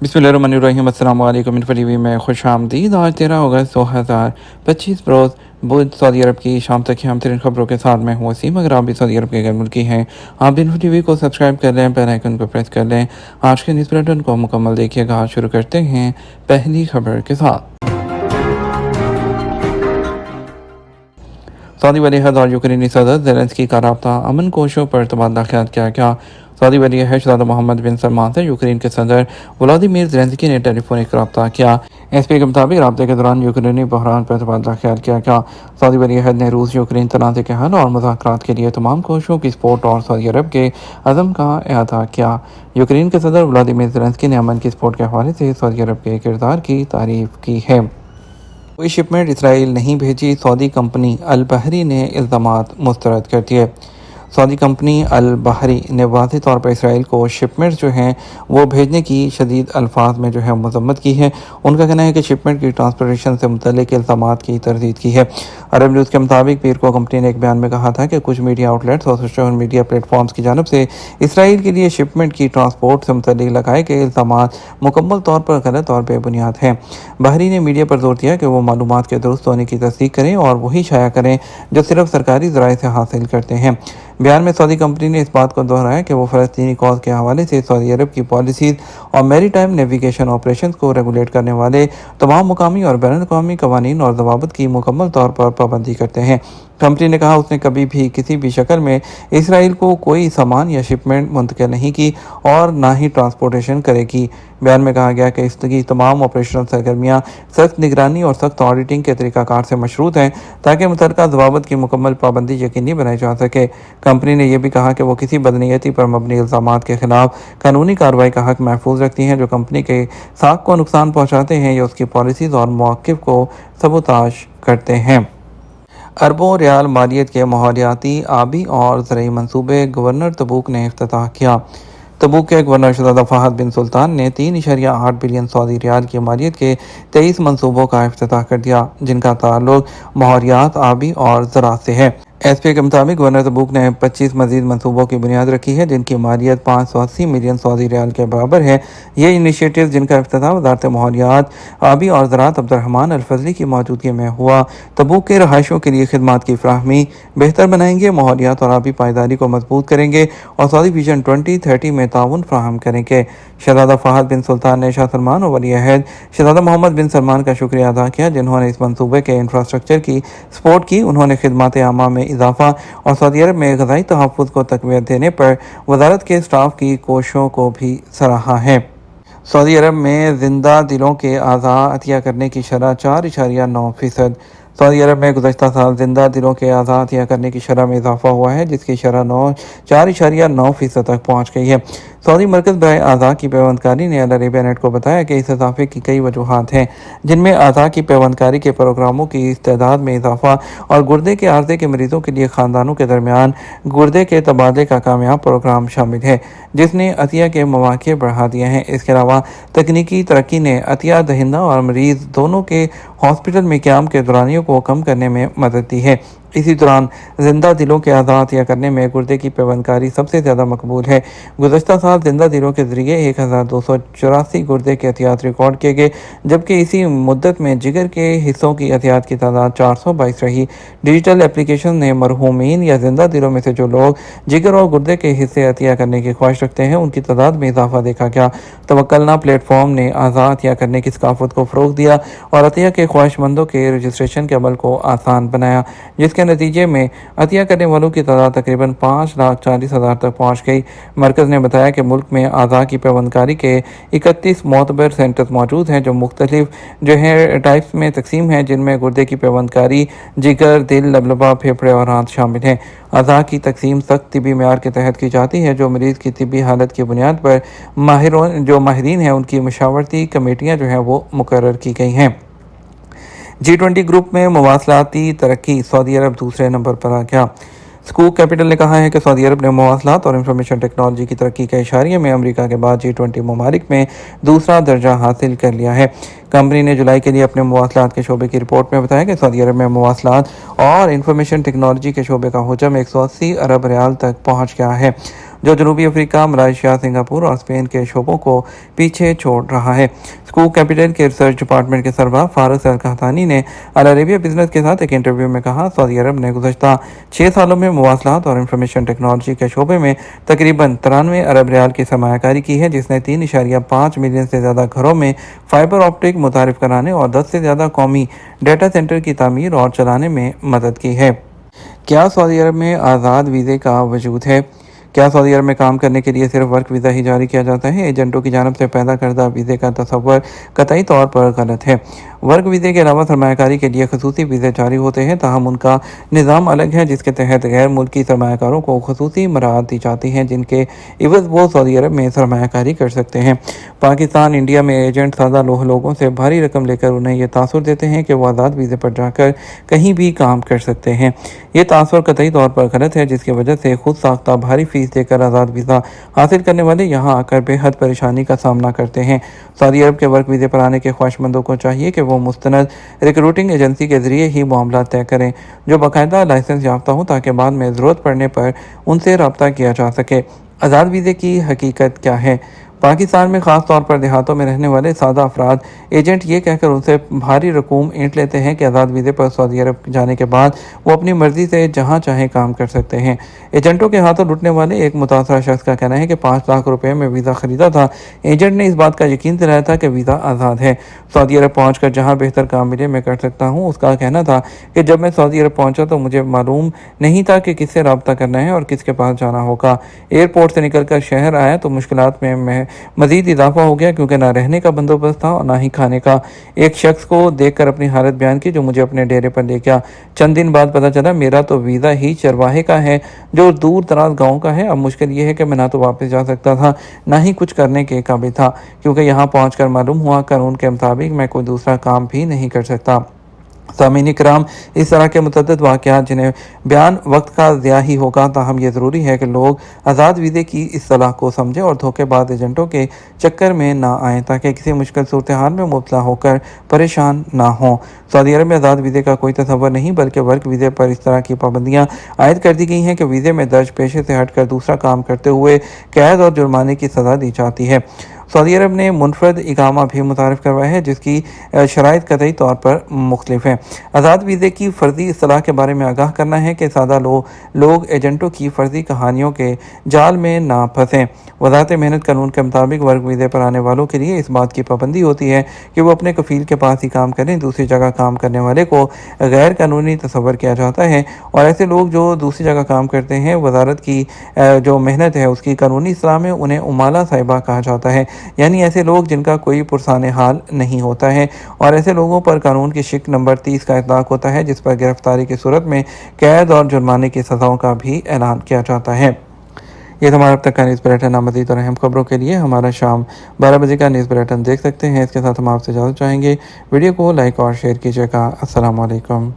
बिस्मिल्लाहिर्रहमानिर्रहीम। अस्सलाम वालेकुम। इन्फो टीवी में खुश आमदीद। आज 13 अगस्त 2025 रोज़ बुध सऊदी अरब की शाम तक की हम तरीन खबरों के साथ मैं हूँ वसीम। अगर आप भी सऊदी अरब के गैर मुल्की हैं, आप भी इन्फो टीवी को सब्सक्राइब कर लें, बेल आइकन को प्रेस कर लें। आज के न्यूज़ बुलेटिन को मुकम्मल देखिएगा। आज शुरू करते हैं पहली खबर के साथ। सऊदी वलीअहद और यूक्रेनी सदर ज़ेलेंस्की का रब्ता अमन कोशिशों पर तबादला ख्याल किया गया। सऊदी वलीअहद शहज़ादा मोहम्मद बिन सलमान से यूक्रेन के सदर व्लादिमीर ज़ेलेंस्की ने टेलीफोनिक रब्ता किया। एसपी के मुताबिक रब्ते के दौरान यूक्रेनी बहरान पर तबादला ख्याल किया गया। सऊदी वलीअहद ने रूस यूक्रेन तनाज़े के हल और मुज़ाकरात के लिए तमाम कोशिशों की सपोर्ट और सऊदी अरब के अज़म का अदा किया। यूक्रेन के सदर व्लादिमीर ज़ेलेंस्की ने अमन की सपोर्ट के हवाले से सऊदी अरब के किरदार की तारीफ़ की है। कोई शिपमेंट इसराइल नहीं भेजी, सऊदी कंपनी अल बहरी ने इल्ज़ामात मुस्तरद कर दिए। सऊदी कंपनी अल बहरी ने वाज़ेह तौर पर इसराइल को शिपमेंट्स जो हैं वो भेजने की शदीद अल्फाज में जो है मज़म्मत की है। उनका कहना है कि शिपमेंट की ट्रांसपोर्टेशन से मुतल्लिक़ इल्ज़ामात की तरदीद की है। अरब न्यूज़ के मुताबिक पीर को कंपनी ने एक बयान में कहा था कि कुछ मीडिया आउटलेट्स और सोशल मीडिया प्लेटफॉर्म्स की जानिब से इसराइल के लिए शिपमेंट की ट्रांसपोर्ट से मुतल्लिक़ लगाए गए इल्ज़ामात मुकम्मल तौर पर गलत और बेबुनियाद हैं। बहरी ने मीडिया पर जोर दिया कि वो मालूमात के दुरुस्त होने की तस्दीक करें और वही शाया करें जो सिर्फ सरकारी ज़राए से हासिल करते हैं। बयान में सऊदी कंपनी ने इस बात को दोहराया कि वो फ़लस्तीनी कॉज के हवाले से सऊदी अरब की पॉलिसीज़ और मैरीटाइम नेविगेशन ऑपरेशंस को रेगुलेट करने वाले तमाम मुकामी और बैनुल-अक़वामी कवानीन और ज़वाबित की मुकम्मल तौर पर पाबंदी करते हैं। कंपनी ने कहा उसने कभी भी किसी भी शक्ल में इसराइल को कोई सामान या शिपमेंट मुंतकिल नहीं की और ना ही ट्रांसपोर्टेशन करेगी। बयान में कहा गया कि इसकी तमाम ऑपरेशनल सरगर्मियाँ सख्त निगरानी और सख्त ऑडिटिंग के तरीक़ाकार से मशरूत हैं ताकि मुतल्लिक़ा ज़वाबित की मुकम्मल पाबंदी यकीनी बनाई जा सके। कंपनी ने यह भी कहा कि वो किसी बदनीयती पर मबनी इल्ज़ामात के खिलाफ कानूनी कार्रवाई का हक महफूज रखती हैं जो कंपनी के साख को नुकसान पहुँचाते हैं या उसकी पॉलिसीज़ और मौक़िफ़ को सबूताश करते हैं। अरबों रियाल मालियत के माहौलियाती, आबी और ज़रई मंसूबे गवर्नर तबूक ने इफ्तिताह किया। तबूक के गवर्नर शहज़ादा फ़हद बिन सुल्तान ने 3.8 बिलियन सऊदी रियाल की मालियत के 23 मंसूबों का इफ्तिताह कर दिया जिनका ताल्लुक माहौलियात, आबी और ज़राअत से है। एसपी के मुताबिक गवर्नर तबूक ने 25 मजीद मनसूबों की बुनियाद रखी है जिनकी मालियत 580 मिलियन सऊदी रियाल के बराबर है। ये इनिशिएटिव जिनका इफ्तिताह वज़ारत माहौलियात, आबी और ज़राअत अब्दुर्रहमान अल फज़ली की मौजूदगी में हुआ। तबूक के रहायशों के लिए खिदमात की फ़राहमी बेहतर बनाएंगे, माहौलियात और आबी पायदारी को मजबूत करेंगे और सऊदी विजन 2030 में ताउन फ्राहम करेंगे। शहज़ादा फ़हद बिन सुल्तान ने शाह सलमान और वलीअहद शहज़ादा मोहम्मद बिन सलमान का शुक्रिया अदा किया जिन्होंने इस मनसूबे के इंफ्रास्ट्रक्चर की सपोर्ट की। उन्होंने खिदमत आमा में इजाफा और सऊदी अरब में ग़ज़ाई तहफ़्फ़ुज़ को तक़वियत देने पर वज़ारत के स्टाफ की कोशिशों को भी सराहा है। सऊदी अरब में ज़िंदा दिलों के अज़ा अतिया करने की शरह 4.9%। सऊदी अरब में गुज़श्ता साल ज़िंदा दिलों के अज़ा अतिया करने की शरह में इजाफा हुआ है जिसकी शरह 4.9% तक पहुँच गई है। सऊदी मरकज़ बराए अज़ा की पैवंदकारी ने अल अरेबिया नेट को बताया कि इस इजाफे की कई वजूहात हैं जिनमें अज़ा की पैवंदकारी के प्रोग्रामों की इस्तेदाद में इजाफा और गुर्दे के आर्ज़े के मरीज़ों के लिए ख़ानदानों के दरमियान गुर्दे के तबादले का कामयाब प्रोग्राम शामिल है जिसने अतिया के मौक़े बढ़ा दिए हैं। इसके अलावा तकनीकी तरक्की ने अतिया दहिंदा और मरीज़ दोनों के हॉस्पिटल में क़याम के दौरानियों को कम करने में मदद दी है। इसी दौरान ज़िंदा दिलों के अज़ा अतिया करने में गुर्दे की पैवंदकारी सबसे ज़्यादा मकबूल है। गुज़श्ता साल ज़िंदा दिलों के ज़रिए 1284 गुर्दे के अतियात रिकॉर्ड किए गए जबकि इसी मुद्दत में जिगर के हिस्सों की अतियात की तादाद 422 रही। डिजिटल एप्लीकेशन ने मरहूमीन या ज़िंदा दिलों में से जो लोग जिगर और गुर्दे के हिस्से अतिया करने की ख्वाहिश रखते हैं उनकी तादाद में इजाफा देखा गया। तवक्कलना प्लेटफॉर्म ने अज़ा अतिया करने की सकाफ़त को फ़रोग़ दिया और अतिया के ख्वाहिशमंदों के रजिस्ट्रेशन के अमल को आसान बनाया जिसके नतीजे में अतिया करने वालों की तादाद तकरीबन 5,40,000 तक पहुँच गई। मरकज़ ने बताया कि मुल्क में अज़ा की पैवंदकारी के 31 मोतबर सेंटर्स मौजूद हैं जो मुख्तलिफ जो है टाइप्स में तकसीम हैं जिनमें गुर्दे की पैवंदकारी, जिगर, दिल, लबलबा, फेफड़े और आंत शामिल हैं। अज़ा की तकसीम सख्त तिबी मेयार के तहत की जाती है जो मरीज़ की तिबी हालत की बुनियाद पर माहिरीन हैं उनकी मशावरती कमेटियाँ जो हैं वो मुकर्रर की गई हैं। G20 ग्रुप में मवासलाती तरक्की, सऊदी अरब दूसरे नंबर पर आ गया। स्कूप कैपिटल ने कहा है कि सऊदी अरब ने मवासलात और इंफॉर्मेशन टेक्नोलॉजी की तरक्की के इशारे में अमेरिका के बाद G20 ममालिक में दूसरा दर्जा हासिल कर लिया है। कंपनी ने जुलाई के लिए अपने मवासलात के शोबे की रिपोर्ट में बताया कि सऊदी अरब में मवासलात और इंफॉर्मेशन टेक्नोलॉजी के शोबे का हुजम 180 अरब रियाल तक पहुँच गया है। जो जनूबी अफ्रीका, मलेशिया, सिंगापुर और स्पेन के शोबों को पीछे छोड़ रहा है। स्कूल कैपिटल के रिसर्च डिपार्टमेंट के सरबराह फारस अल कहतानी ने अल अरेबिया बिजनेस के साथ एक इंटरव्यू में कहा, सऊदी अरब ने गुज़श्ता 6 सालों में मवासलात और इंफॉर्मेशन टेक्नोलॉजी के शोबे में तकरीबन 93 अरब रियाल की सरमायाकारी की है, जिसने 3.5 मिलियन से ज़्यादा घरों में फाइबर ऑप्टिक मुतारिफ कराने और 10 से ज़्यादा कौमी डेटा सेंटर की तामीर और चलाने में मदद की है। क्या सऊदी अरब में आज़ाद वीज़े का वजूद है? क्या सऊदी अरब में काम करने के लिए सिर्फ वर्क वीज़ा ही जारी किया जाता है? एजेंटों की जानब से पैदा करदा वीज़े का तस्वर कतई तौर पर गलत है। वर्क वीज़े के अलावा सरमायाकारी के लिए खसूसी वीज़े जारी होते हैं, ताहम उनका निज़ाम अलग है, जिसके तहत गैर मुल्की सरमायाकारों को खसूसी मराहत दी जाती हैं, जिनके इवज़ वो सऊदी अरब में सरमायाकारी कर सकते हैं। पाकिस्तान, इंडिया में एजेंट सादा लोगों से भारी रकम लेकर उन्हें यह तासुर देते हैं कि वो आज़ाद वीज़े पर जाकर कहीं भी काम कर सकते हैं। ये तासुर कतई तौर पर गलत है, जिसकी वजह से खुद साख्ता भारी फीस देकर आज़ाद वीज़ा हासिल करने वाले यहाँ आकर बेहद परेशानी का सामना करते हैं। सऊदी अरब के वर्क वीज़े पर आने के ख्वाहिशमंदों को चाहिए कि वो मुस्तनद रिक्रूटिंग एजेंसी के ज़रिए ही मामला तय करें, जो बाकायदा लाइसेंस याफ्ता हो, ताकि बाद में ज़रूरत पड़ने पर उनसे रब्ता किया जा सके। आज़ाद वीज़े की हकीकत क्या है? पाकिस्तान में ख़ास तौर पर देहातों में रहने वाले सादा अफराद एजेंट ये कहकर उनसे भारी रकूम ऐंठ लेते हैं कि आज़ाद वीज़े पर सऊदी अरब जाने के बाद वो अपनी मर्ज़ी से जहाँ चाहें काम कर सकते हैं। एजेंटों के हाथों लुटने वाले एक मुतासरा शख्स का कहना है कि 5 लाख रुपए में वीज़ा ख़रीदा था। एजेंट ने इस बात का यकीन दिलाया था कि वीज़ा आज़ाद है। सऊदी अरब पहुँच कर जहाँ बेहतर काम मिले मैं कर सकता हूँ। उसका कहना था कि जब मैं सऊदी अरब पहुँचा तो मुझे मालूम नहीं था कि किससे रब्ता करना है और किसके पास जाना होगा। एयरपोर्ट से निकल कर शहर आया तो मुश्किलात में मज़ीद इजाफा हो गया, क्योंकि ना रहने का बंदोबस्त था और ना ही खाने का। एक शख्स को देखकर अपनी हालत बयान की, जो मुझे अपने डेरे पर ले गया। चंद दिन बाद पता चला मेरा तो वीज़ा ही चरवाहे का है, जो दूर दराज गाँव का है। अब मुश्किल ये है कि मैं ना तो वापस जा सकता था, ना ही कुछ करने के काबिल था, क्योंकि यहाँ पहुँच कर मालूम हुआ कानून के मुताबिक मैं कोई दूसरा काम भी नहीं कर सकता। सामीन इकराम, इस तरह के मुतअद्दिद वाक़यात जिन्हें बयान वक्त का ज़िया ही होगा, ताहम यह ज़रूरी है कि लोग आज़ाद वीज़े की इस्तिलाह को समझें और धोखेबाज एजेंटों के चक्कर में ना आएँ, ताकि किसी मुश्किल सूरत हाल में मुबतला होकर परेशान ना हों। सऊदी अरब में आज़ाद वीज़े का कोई तसव्वुर नहीं, बल्कि वर्क वीज़े पर इस तरह की पाबंदियाँ आयद कर दी गई हैं कि वीज़े में दर्ज पेशे से हटकर दूसरा काम करते हुए कैद और जुर्माने की सज़ा दी जाती है। सऊदी अरब ने मुनफरद इकामा भी मुतारिफ करवाया है, जिसकी शराइत कतई तौर पर मुख्तलिफ हैं। आज़ाद वीज़े की फ़र्ज़ी इस्तिलाह के बारे में आगाह करना है कि सादा लोग एजेंटों की फ़र्ज़ी कहानियों के जाल में ना फंसें। वज़ारत मेहनत कानून के मुताबिक वर्क वीज़े पर आने वालों के लिए इस बात की पाबंदी होती है कि वो अपने कफ़ील के पास ही काम करें। दूसरी जगह काम करने वाले को गैर कानूनी तस्वर किया जाता है, और ऐसे लोग जो दूसरी जगह काम करते हैं, वज़ारत की जो मेहनत है उसकी कानूनी इस्लाह में उन्हें उमाला साहिबा कहा जाता है, यानी ऐसे लोग जिनका कोई पुरसाने हाल नहीं होता है। और ऐसे लोगों पर कानून की शिक नंबर 30 का इतलाक़ होता है, जिस पर गिरफ्तारी की सूरत में कैद और जुर्माने की सज़ाओं का भी ऐलान किया जाता है। ये तो हमारा अब तक का न्यूज़ बुलेटिन। मज़ीद और अहम खबरों के लिए हमारा शाम 12 बजे का न्यूज़ बुलेटिन देख सकते हैं। इसके साथ हम आपसे इजाज़त चाहेंगे। वीडियो को लाइक और शेयर कीजिएगा। अस्सलाम वालेकुम।